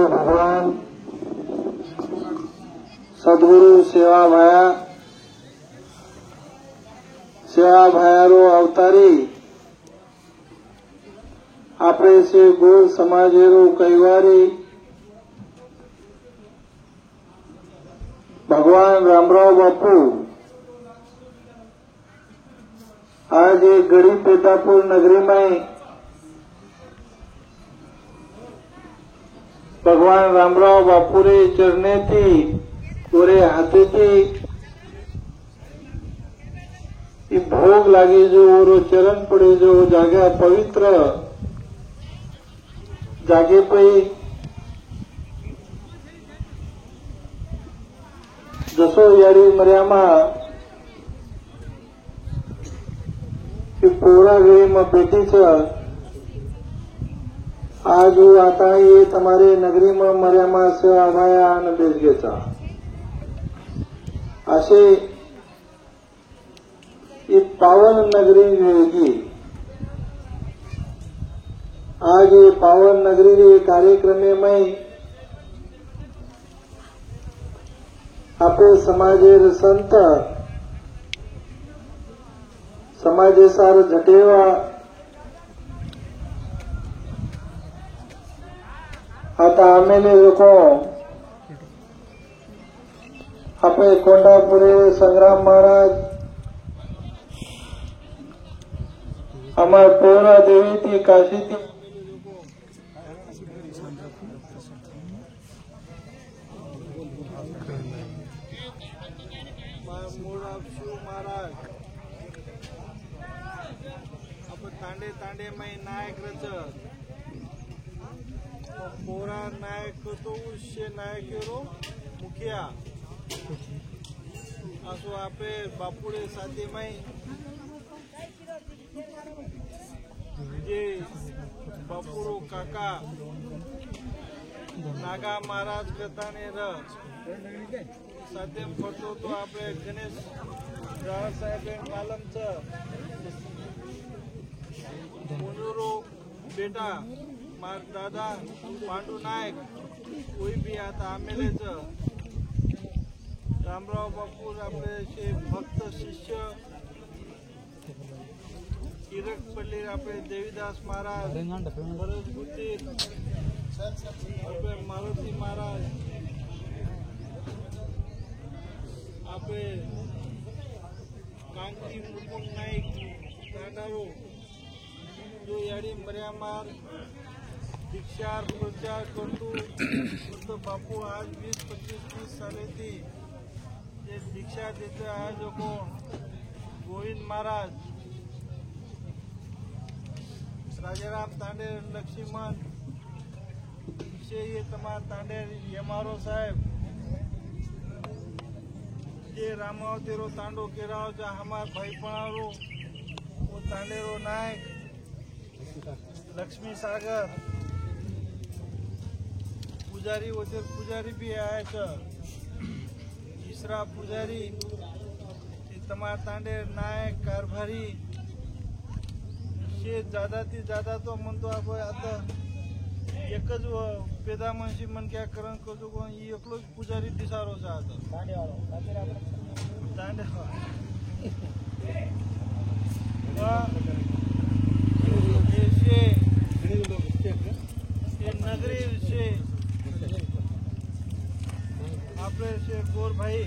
भगवान सद्गुरु सेवा भायारो अवतारी आपरे से गोर समाजेरो कैवारी भगवान रामराव बापू आज एक गरीब पेतापुर नगरी में भगवान रामराव बापू रे चरणे थी गोरे हाथे थी भोग लागे जो ओरो चरण पड़े जो जागा पवित्र जागे पे जसो यारी मर्यामा पोरा गई में बेटी छ आज वो आता ये तुम्हारे नगरी में मर्यामा से आवाया न बेजगेचा असे ये पावन नगरी रहेगी। आज ये पावन नगरी के कार्यक्रम में आपे समाजेर संत समाजे सार झटेवा आता आमेले लोक आपे कोंडापुरे संग्राम महाराज अमर पोरा देवी थी काशी थी महाराज अब तांडे तांडे में नायक रच पोरा नायक तो उससे नायक रो मुखिया असो आपे बापुड़े साथी में जे बापुरो काका नागा महाराज करता ने साध्यम फटो तो आपले गणेश राव साहेब मालम मुनुरो बेटा मार दादा पांडू नायक कोई भी आता आमेले रामराव बापू आपले भक्त शिष्य किरकपल्ली आपले देवीदास महाराज भरत गुत्तीर आपले मारुती महाराज आपले कांती मुकुंद नाईक तांडारो जो याडी मर्यामार दीक्षार प्रचार करतो तो बापू आज 20-25-30 साले थी जे दीक्षा देते आज को गोविंद महाराज राजाराम तांडे लक्ष्मण से ये तमाम तांडे यमारो साहेब ये रामावतीरो तांडो केराव जो हमार भाई पणारो वो तांडेरो नायक लक्ष्मी सागर पुजारी वगैरह पुजारी भी आए तीसरा पुजारी तमाम तांडे नायक कारभारी शे ज्यादा ती ज्यादा तो म्हणतो आपण आता एकच पेदा मनशी मन क्या करण करतो कोण एकलोच पुजारी दिसारो आता ये नगरी से आपले से गोर भाई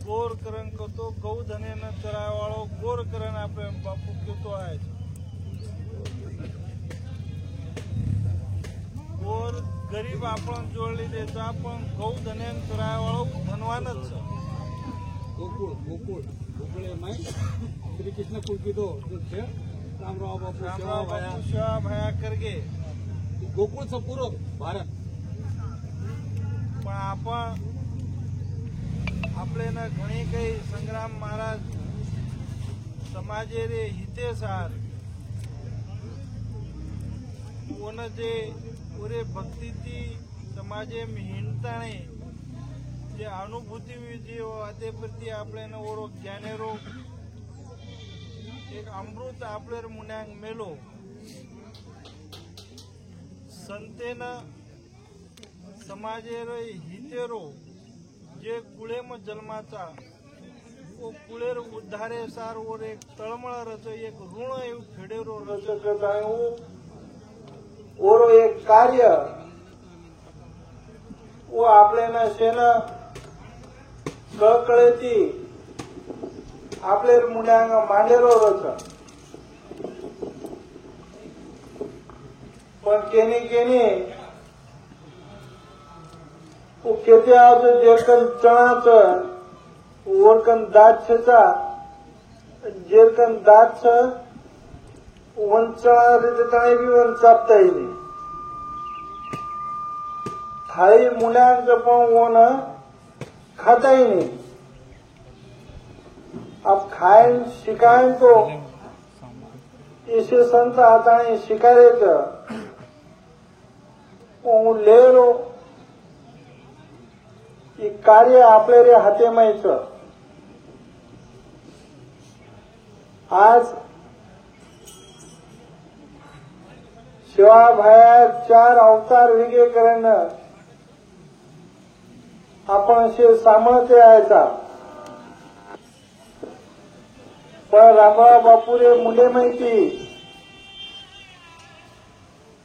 गोर करण करतो गौधने न चरावाळो गोर करण आपले बापू घेतो आहे गोर गरीब आपण जोडली देतो आपण गौधने चरावाळो धनवानच गोकुळ गोकुळ गोकुळे माय श्री कृष्ण कुलकीदो रामराव बापू सेवा भया करगे गोकुळचं पूर्व भारत पण आपण आपले ना घणी काही संग्राम महाराज समाजे रे हिते सार कोण जे पुरे भक्ती ती समाजे में हिंडताने जे अनुभूती जे ते प्रती आपल्यानं ओळख ज्ञानेरो एक अमृत आपल्या मुन्यांग मेलो संतेन समाजेर हितेरो जे कुळेम जन्माचा ओ कुळेर उद्धारे सार और एक तळमळ रच एक ऋण एव फेडेरो रच करतायो और एक कार्य वो आपल्याला शेन कळकळेती आपले मुन्यांग मांडेरो रच पण केनी वो केते आज जेरकन चणाच वरकन दाछचा जेरकन दाछ वंचा रीते ताई भी वन चापता ही नहीं थाई मुन्यांग पण वो न खाता ही नहीं अब खाएं शिकाएं तो इसे संत आता है शिकारे ले रो ये कार्य आपले रे हाते मायच आज शिवाभाया 4 अवतार वेगळे करणं आपण असे सामर्थ्य यायचा पण रामराव बापुरे मुले माहिती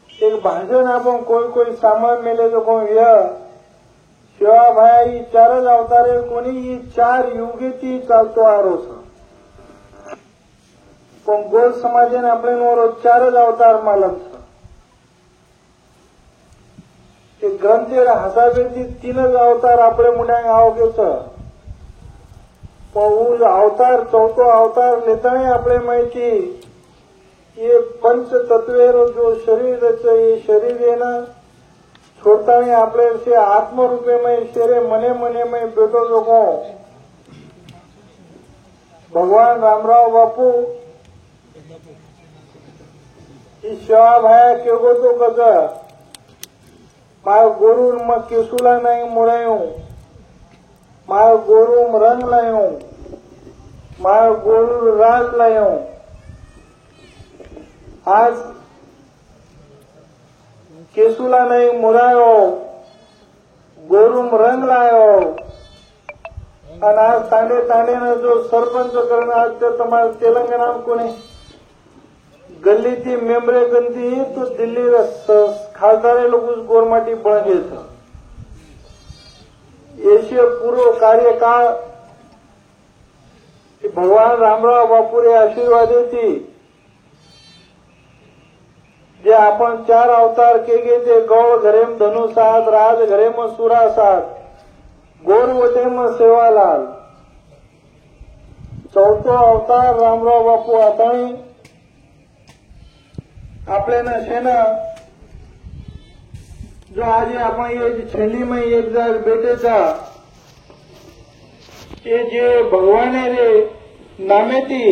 एक भाषण आपण कोई सामान मेले तो कोण शिवाभाया ही 4 अवतारे कोणी ही 4 युगे ती चालतो आरोस पण गोल समाजाने आपल्यावर 4 अवतार मालक ते ग्रंथेर हसावेती 3 अवतार आपले मुन्यांग आवगेच पण अवतार 4थो अवतार लेतानी आपले माहिती ये पंच तत्वेरो जो शरीर ये शरीर है ना छोड़तानी आपले से आत्मरूपे में शेरे मने में बेटो लोगो भगवान रामराव बापू इस शिवाभाया केगो तो कस माय गोरू मग केसूला नहीं मुरायूं माय गोरू रंग लायूं माय गोरू राज लायूं आज केसूला नहीं मुरायो गोरूम रंग लायो आणि आज तांडे जो सरपंच करणं आज ते तुम्हाला तेलंगणा कोणी गल्ली थी मेंबरे गंदी तो दिल्ली खासदारे लोग गोरमाटी बळ एशिया पूर्व कार्यकाळ भगवान रामराव बापुरे आशीर्वाद देती जे आपण 4 अवतार केगे ते गौळ घरेम धनुसात राज घरेम सुरासात गोरवटेम सेवालाल 4थो अवतार रामराव बापू आताणी आपल्याला शेना जो आज आपण ये छेली में एक जाग बेटेचा ये जे भगवाने रे नामेती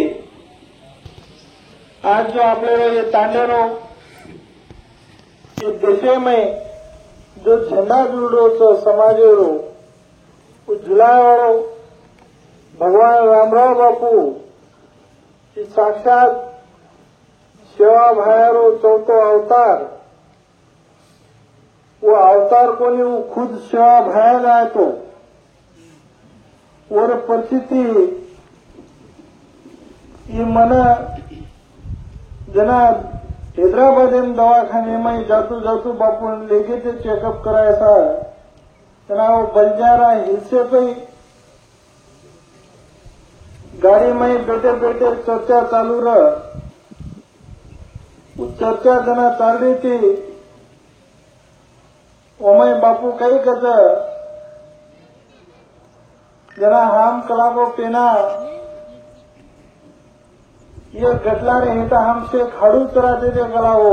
आज जो आपल्याला ये तांडनो ये देशे में जो झंडा जुड़ो समाजेरो झुलावाड़ो भगवान रामराव बापू साक्षात शिवाभायारो 4थो अवतार वो अवतार कोणी वो खुद शिवाभाया गाय तो और परिस्थिती ये मना जना हैदराबाद दवाखाने में जातू बापू लेके ते चेकअप करायचा तना वो बंजारा हिलसे पे गाड़ी में बैठे चर्चा चालू रह वो चर्चा जना चाल रही थी ओमय बापू कई कच जना हम कलाको पेना ये गटला रे हेता हमसे खाड़ू कराते थे गलावो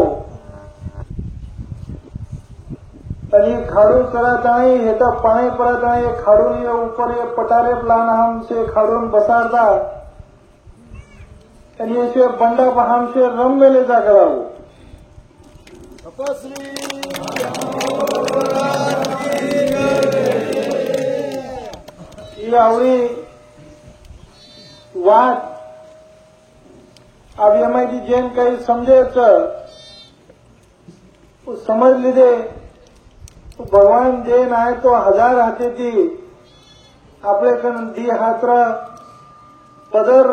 आणि खाड़ू कराता ही हेता पाणी पड़ता है खाड़ू ने ऊपर ये पटारे प्लान हमसे खाड़ून बसारता आणि ऐसे बंडा पर हमसे रम में लेता गलावो जी आवडी વાત अब એમાંથી જેમ કઈ સમજે છે સમજ લીધે ભગવાન જે નાય તો 1000 હાથેથી આપણે કણ દી હાત્ર પદર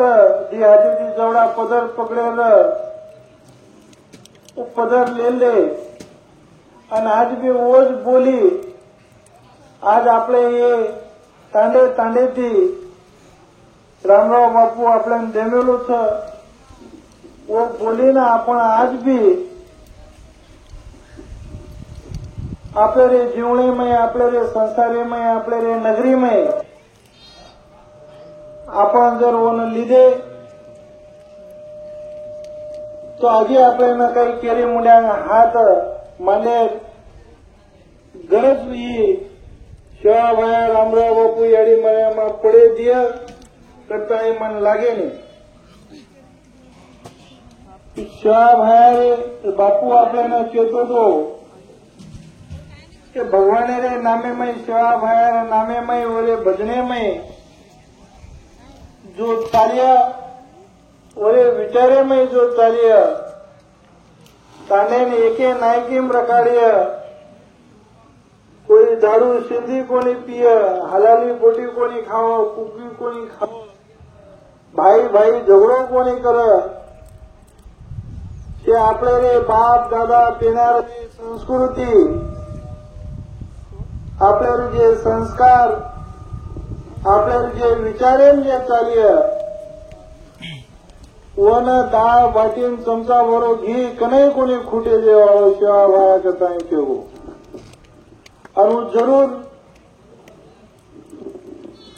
દી હાથેથી જવડા પદર પકડેલ પદર ले અને આજ બી ઓજ બોલી आज આપણે એ તાંડે તાંડેથી रामराव बापू आपल्याला देमेलो छ वो बोलीना आपण आज भी आपल्या रे जीवणेमय आपल्या रे संसारेमय आपल्या रे नगरीमय आपण जर वन लिधे तो आजी आपल्याला काही केरी मुंड्या हात मांडे गरज ही शिवाभाया रामराव बापू याडी मळ्यामा पडे दिया करता मन लागे नहीं शिवाभाया बापू आपल्याला केतो तो કે ભગવાને રે નામે મય शिवाभाया नामे मय ओरे भजने मय जो चालिया ओरे विचारे मय जो चालिया ताने एके नायकीम रकाडिया कोई दारू सिंधी कोणी पिय हलाली बोटी कोणी खाव कुकी कोणी खाव भाई भाई झगडो कोणी कर ते आपले रे बाप दादा पिणार संस्कृती आपले जे संस्कार आपले जे विचारेन जे चालिय वन डाळ बाटीन चमचा भरो घी कनई कोणी खुटे जेवा शिवाभाया करता केवो और जरूर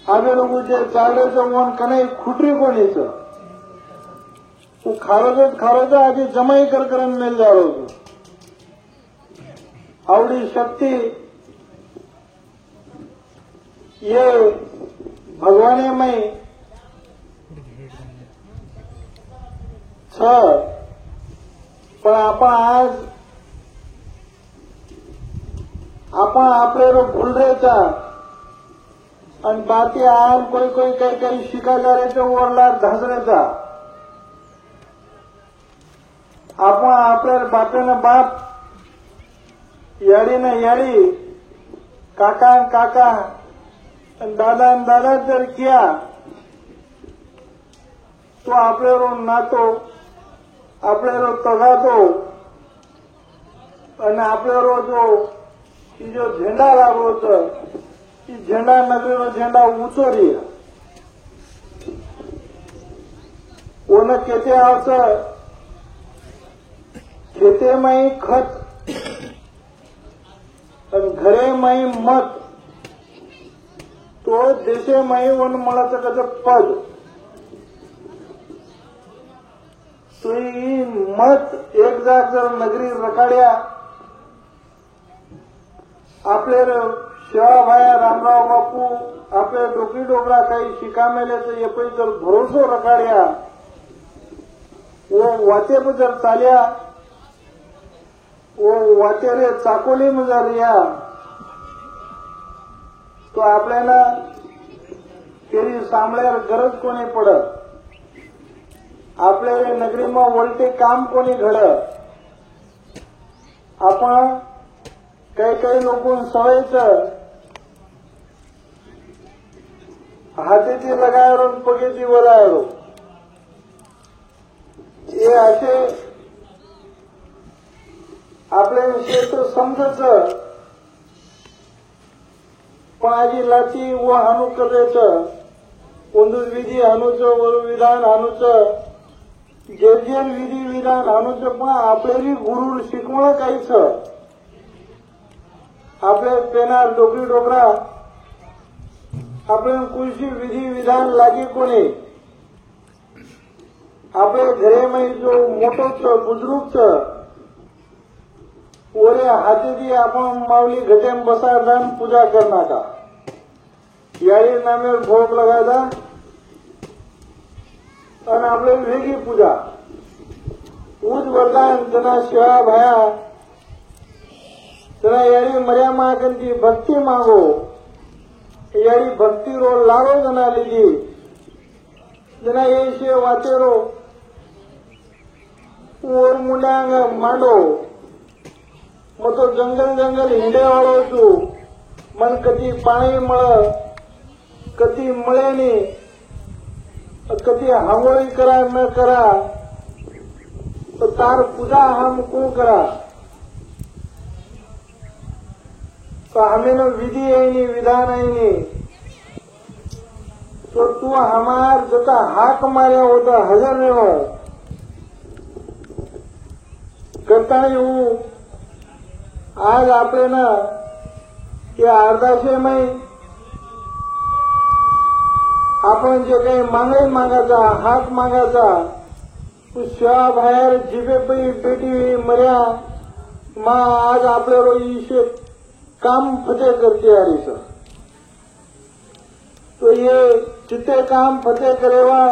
आवे लोग जे चाले वन कनई खुटरी कोणीच खारोज आधी जमाई कर मिल जाओ आवडी शक्ति ये भगवाने में छ पण आपण आज आपण आपले रो भूलरेचा आणि बाकी आज कोई कोई काही शिकागाराच्या वरला धासण्याचा आपण आपल्या बापानं बाप याडीनं याडी काका काका दादा दादा जर किया तो आपले रो नातो आपले रो तगातो आणि आपले रो जो झेंडा लागलो तर झेंडा नगरीनो झेंडा ऊंचो रिया ओन केते आवचं खेते माई खत आणि घरे माई मत तो देशे माई वन मळाचं कसं पद तुई मत एक जाग जर नगरी रकाड्या आपले शिवाभाया रामराव बापू आपले डोकी डोकरा काही शिका मेल्याचं येपै जर भरोसो रकाड्या वो वाते जर चाल्या वो वाते रे चाकोली जर या तो आपल्याला केरी सांभळ्यावर गरज कोणी पडत आपल्या नगरीमा वलटे काम कोणी घडत आपण काही काही लोक सवयचं हातीची लगायरो पगेची वरायरो हे असे आपले क्षेत्र समजच पण आजी लाची व हानू करायचं ಒಂದು विधी हानूचं व विधान हानूचं जे जे विधी विधान हानूचं पण आपल्याली गुरु शिकवणं काहीच आपले पेनार डोकरी डोकरा आपल्या कुशी विधी विधान लागे कोणी आपल्या घरेमध्ये जो मोठोच बुजुर्गच ओरे हातीची आपण माऊली घटेम बसायचा पूजा करणार याही नामेवर भोग लगायचा आणि आपले वेगळी पूजा ऊज वरदान जना शिवाभाया जना यारी मर्या मागंती भक्ती मागो यारी भक्ति रो लारो जना लीजी जना ये शे वाचेरो ओर मुंड्यांग मांडो मग तो जंगल जंगल हिंडे वाळो छू मन कधी पाणी मळ कधी मळेनी कधी हांगोळी करा न करा तो तार पूजा हम को करा तो हमें न विधि है नहीं विधान है नहीं तो तू हमार जता हाक मारे होता हजर रहो करता येऊ आज आपले ना या अर्धाशे मै आपण जे काही मागाई मागायचा हाक मागायचा शिवा बाहेर जिबे पै पेटी मर्या मा आज आपले रोई काम फतेह करते यारी सर तो ये जिते काम फतेह करेवा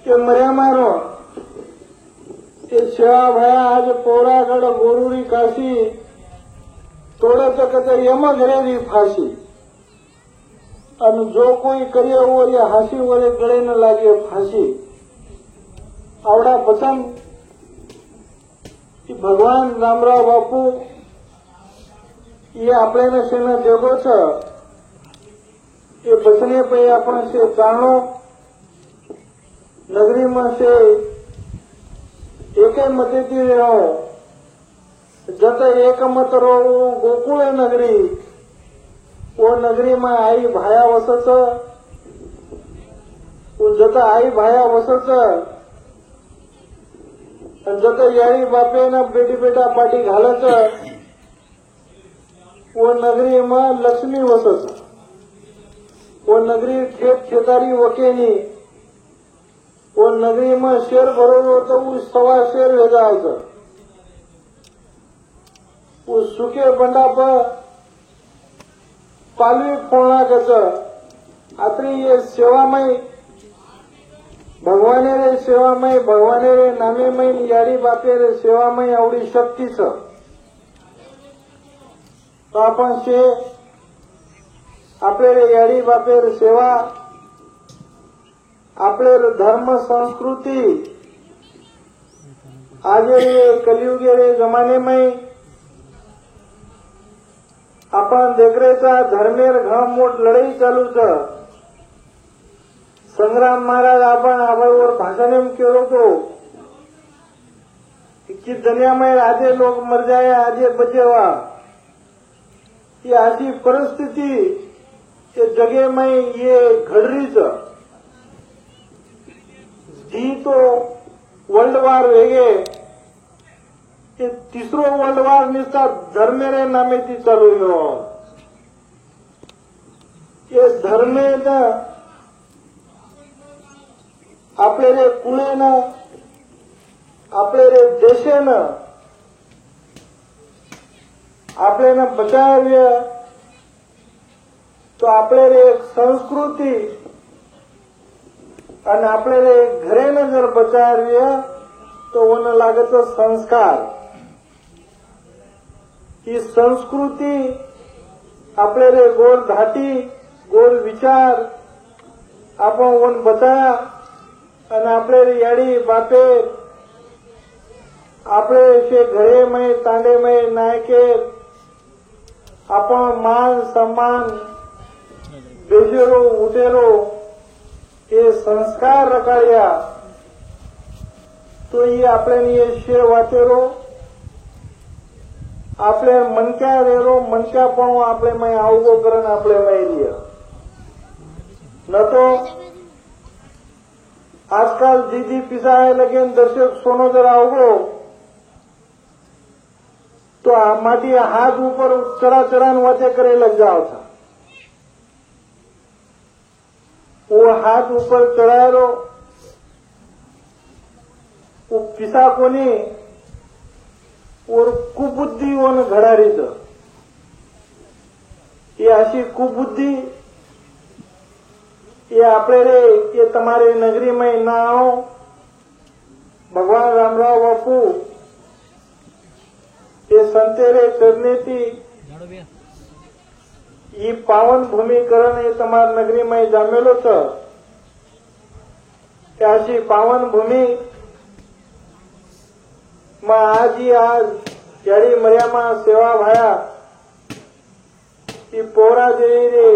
के मर्या मारो ये शिवा भया आज पोरागढ़ गोरुरी काशी तोड़े तो कहते यम घरेरी फांसी और जो कोई करिए वो ये हासी वाले गले न लागे फांसी आवड़ा बचन कि भगवान रामराव बापू ये आपल्याला शेना देगो छ ये बचने पे आपण से जाणो नगरी में से एक मते थी रहो जत एक मत रो गोकुळ नगरी वो नगरी में आई भाया वसच जत आई भाया वसच जत यारी बापे न बेटी बेटा पाटी घालच वो नगरी में लक्ष्मी वसच वो नगरी खेत खेतारी वकेनी वो नगरी में शेर भरो तो वो सवा शेर भेजा वो सुके बंडा पर पालवी फोड़ना कच आतरी ये सेवामय भगवाने रे सेवामय भगवाने रे नामेमय यारी बापे रे सेवामय आवडी शक्ती छ तो आपण शे आपले रे यारी बापे रे सेवा आपले रे धर्म संस्कृती आज ये कलियुगे रे जमाने में आपण देखरेचा धर्मेर घण मोठ लढाई चालू छ संग्राम महाराज आपण आबावर भाषण केलो तो कि दुनिया में आधे लोग मर जाए आधे बचे हुआ ये ऐसी परिस्थिति के जगह में ये घड़ रही छ जी तो वर्ल्ड वार वेगे ये तिसरो वर्ल्ड वार निस्ता धर्मेरे नामे ती चालू यो ये धर्मे न आपले रे कुळे न आपले रे देशे न आपले न बचाव्य तो आपले रे संस्कृती आणि आपले रे घरे न जर बचाव्य तो वन लागत संस्कार ही संस्कृती आपले रे गोड धाटी गोड विचार आपण वन बचाया आणि आपले रे याडी बापे आपले शे घरे में तांडे में नायके आपण मान सम्मान बेजेरो उठेरो ये संस्कार रखाया तो ये आपले ये शे वाचेरो आपले मनक्या रेरो मनक्या पण आपले मै आवगो करण आपले मै दिया न तो आजकल दीदी पिसाए लगे दर्शक सोनो जर आवगो तो माटी हाथ ऊपर चढ़ा चढ़ान वाचे करे लग जाओ था वो हाथ ऊपर चढ़ायरो वो पिसा कोणी और कुबुद्धी वन घडारीच ये अशी कुबुद्धी ये आपले रे ये तुम्हारे नगरी में ना आओ भगवान रामराव बापू ये संतेरे चरणे थी ई पावन भूमिकरण हे તમારી નગરીમાં જામેલો છે કે અશી પાવન ભૂમિ માં આજી आज यारी मर्यामा सेवा भाया ई पोरा जेवी रे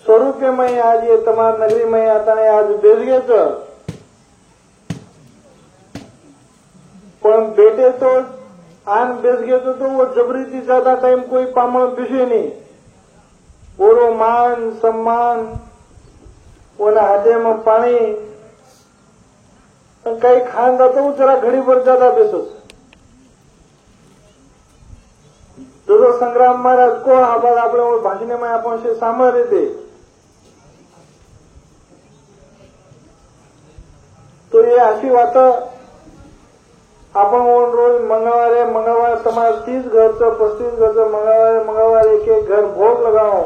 स्वरूपे में आज ये તમારી नगरी में आता ने आज बेरिये છે पण बेटे तो आन बेस गए तो वो जबरीती ज्यादा टाइम कोई पामण पीछे नहीं ओरो मान सम्मान ओना हाथे में पानी कई खांदा तो जरा घड़ी भर ज्यादा बेसो जो संग्राम महाराज को आबाद આપણે ભાષણે માં આપણ છે સામર રીતે तो ये अशी वात आपण रोज मंगळवार તમારે 30 घरचं 35 घरचं मंगळवार एक एक घर भोग लगाओ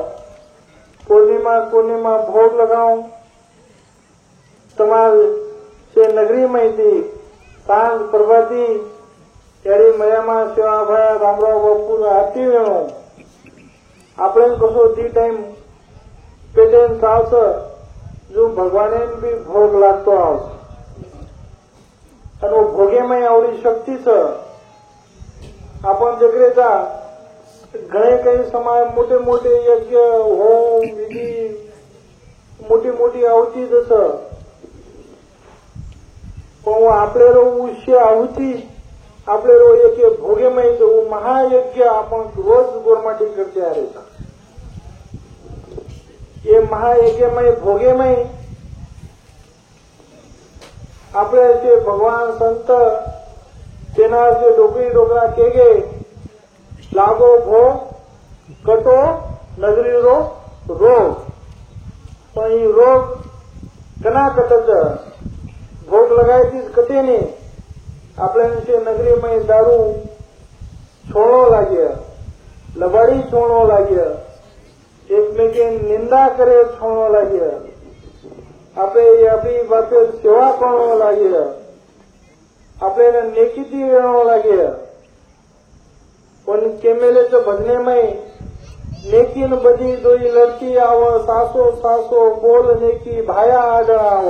पूर्णिमा भोग लगाओ તમારે से नगरी माहिती सांज प्रभाती त्यारी मयामा सेवा भया रामराव बापू आरती वेणो आपण कसो ती टाइम पेटेन सावस जो भगवाने भी भोग लागतो आव आणि भोगेमय आवडी शक्तीच आपण जगरेचा घणे काही समाज मोठे मोठे यज्ञ होम विधी मोठी मोठी आहुती जसं पण आपले उशी आहुती आपले एक भोगेमय जो महायज्ञ आपण रोज गोरमाटी करते आहे ये महायज्ञमय भोगेमय आपले जे भगवान संत तेना जे डोकरी डोकरा केगे लागो भो कटो नगरी रो रोग पण ही रोग कना कटच भोग लगायतीच कटे नहीं आपल्याने से नगरी में दारू छोड़ो लागे लबाड़ी छोड़ो लागे एकमेके निंदा करे छोड़ो लागे आपे अभी बापे सेवा करो लागे आपले नेकीती वेणो लागे पण केमेलेच्या भजने में नेकीन बधी दोई लड़की आव सासो बोल नेकी भाया आड आव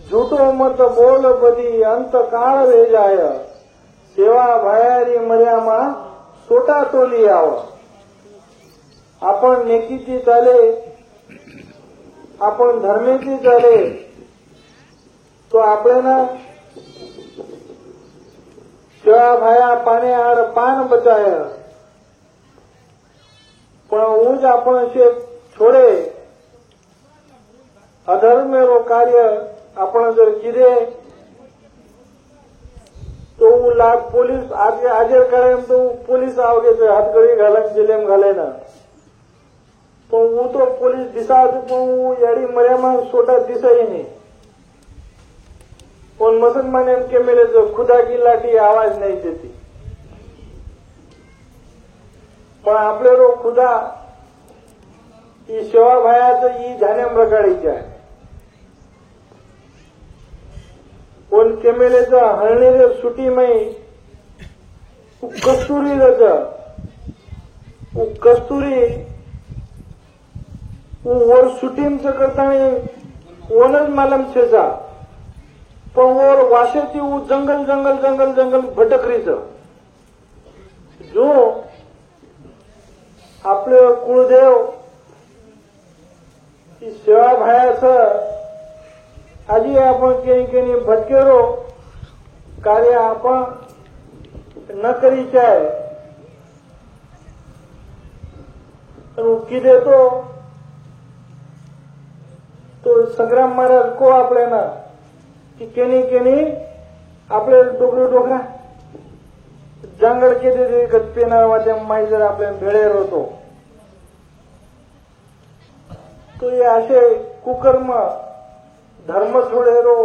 झूठो मत बोल बधी अंत काळ रे जाय सेवा भायारी मर्यामा सोटा तोली आव आपण नेकीची चाले आपण धर्मेची चाले तो आपले ना सेवा भाया पाने आड पान बचाय पण ऊज आपण से छोड़े अधर्मेरो कार्य आपण जर किदे तो लाग पोलीस हाजर करे तो पोलीस आवगे तो हातकड़ी घालन जिलेम घाले ना तो वो तो पुलिस दिशा याडी मर्यामा सोटा दिसाई नहीं और मुसलमान के मेरे जो खुदा की लाठी आवाज नहीं देती पण आपले रो खुदा ई सेवा भायाचं ई झानेम रगाडीचे आहे पण केमेलेचा हळणीरे सुटीमय कस्तुरी कस्तुरी वर सुटीमचं करताना वनच मालम छेचा पण वर वाशेती जंगल जंगल जंगल जंगल भटकरीच जो आपले कुळदेव सेवा भायाचं आजी आपण केनी भटकेरो कार्य आपण न करीचे आहे किदे तो संग्राम महाराज को आपले ना की केनी आपले डोकरा जांगड केले गतपेना वाद्या माई जर आपल्या भेळेर होतो तो ये असे कुकर्म धर्म सोडेरो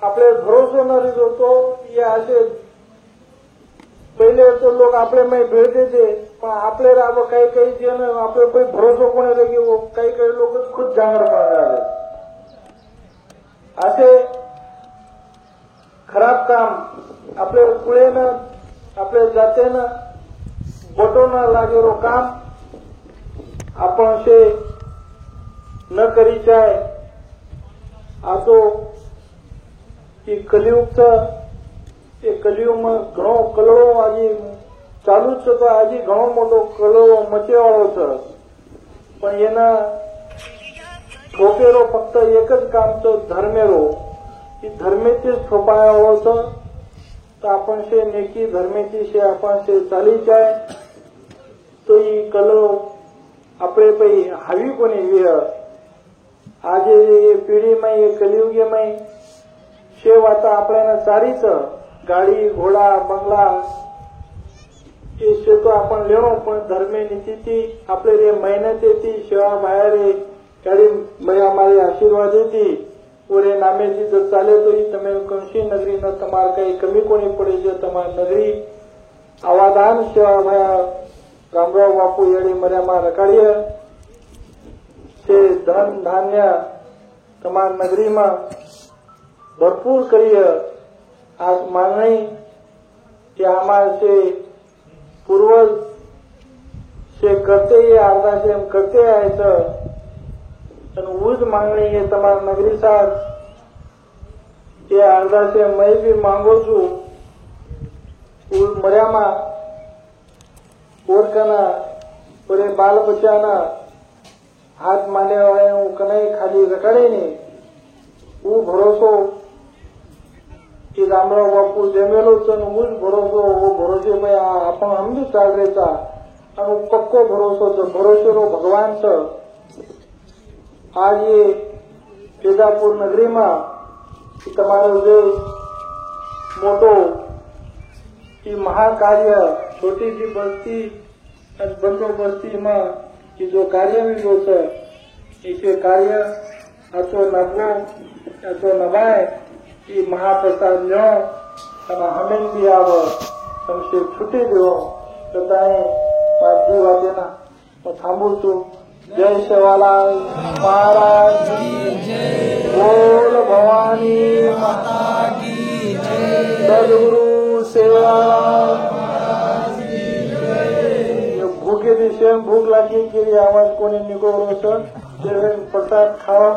आपले भरोसो न होतो ये असे पहिले तो लोक आपले में भेटते थे पण आपले राब काही काही जण आपले कोई भरोसो कोणी लगे वो काही काही लोक खुद जांगड पाडणारे असे खराब काम आपले कुळेनं आपल्या जातेनं बटोना लागेलो काम आपण से न करी जाय आतो कि कलियुग એ કલિયુગમાં ઘણો કલળો આજે ચાલુ જ છે તો આજે ઘણો મોટો કલળો મચેવાળો છે પણ એના ઠોકેરો ફક્ત એક જ કામ છે ધર્મેરો એ ધર્મેથી જ છોપાયો છે તો आपण से नेकी धर्मेची से आपण से चाली जाय तो એ કલળો આપણે પછી હાવી કોની વીહ આજે એ પેઢીમાં એ કલિયુગમાં से वाता आपल्याला सारीच गाडी घोडा बंगला हे तो आपण लेणो पण धर्मे नीतीची आपले रे मेहनत येती सेवा बाहेर गाडी અમારી आशीर्वाद येती ઓરે નામેથી જો ચાલે તો એ તમે કંશી નગરી ન તમાર કઈ કમી કોની પડે છે તમાર નગરી આવાદાન સેવા ભાયા રામરાવ બાપુ એડી મર્યામાં રખાડીએ છે ધન ધાન્ય તમાર નગરીમાં भरपूर करिए आज मागणी की आम्हाला से पूर्वज से करते अर्धा से हम करते यायचं आणि उज मागणी हे તમારા नगरी साथ ये अर्धा से मैं भी मांगो છું मर्यामा ओरकना ओरे बाल बच्चाना हाथ माने હું કનાઈ ખાલી રખાડે નહીં હું ભરોસો की रामराव बापू जमेलो ऊज भरोसो वो भरोसे में आपण हमनी चाल रेचा आणि पक्को भरोसो भरोसेरो भगवान छ आज ये केदारपुर नगरी में તમારો जो मोटो की महाकार्य छोटी सी बस्ती और बंदो बस्ती में की जो कार्य भी हो इसे कार्य अतो नभो अतो नभाए की महाप्रसाद लो અને હમેન બી આવ તમને છૂટી દેવો છતાંય મારી વાતેના હું થાંભું છું જય સેવાલાલ મહારાજ કી જય બોલ ભવાની માતા की जय सद्गुरु सेवालाल महाराज की जय भूखे दिवसे भूक लागी केली आवाज कोणी निघोरो છે प्रसाद खावा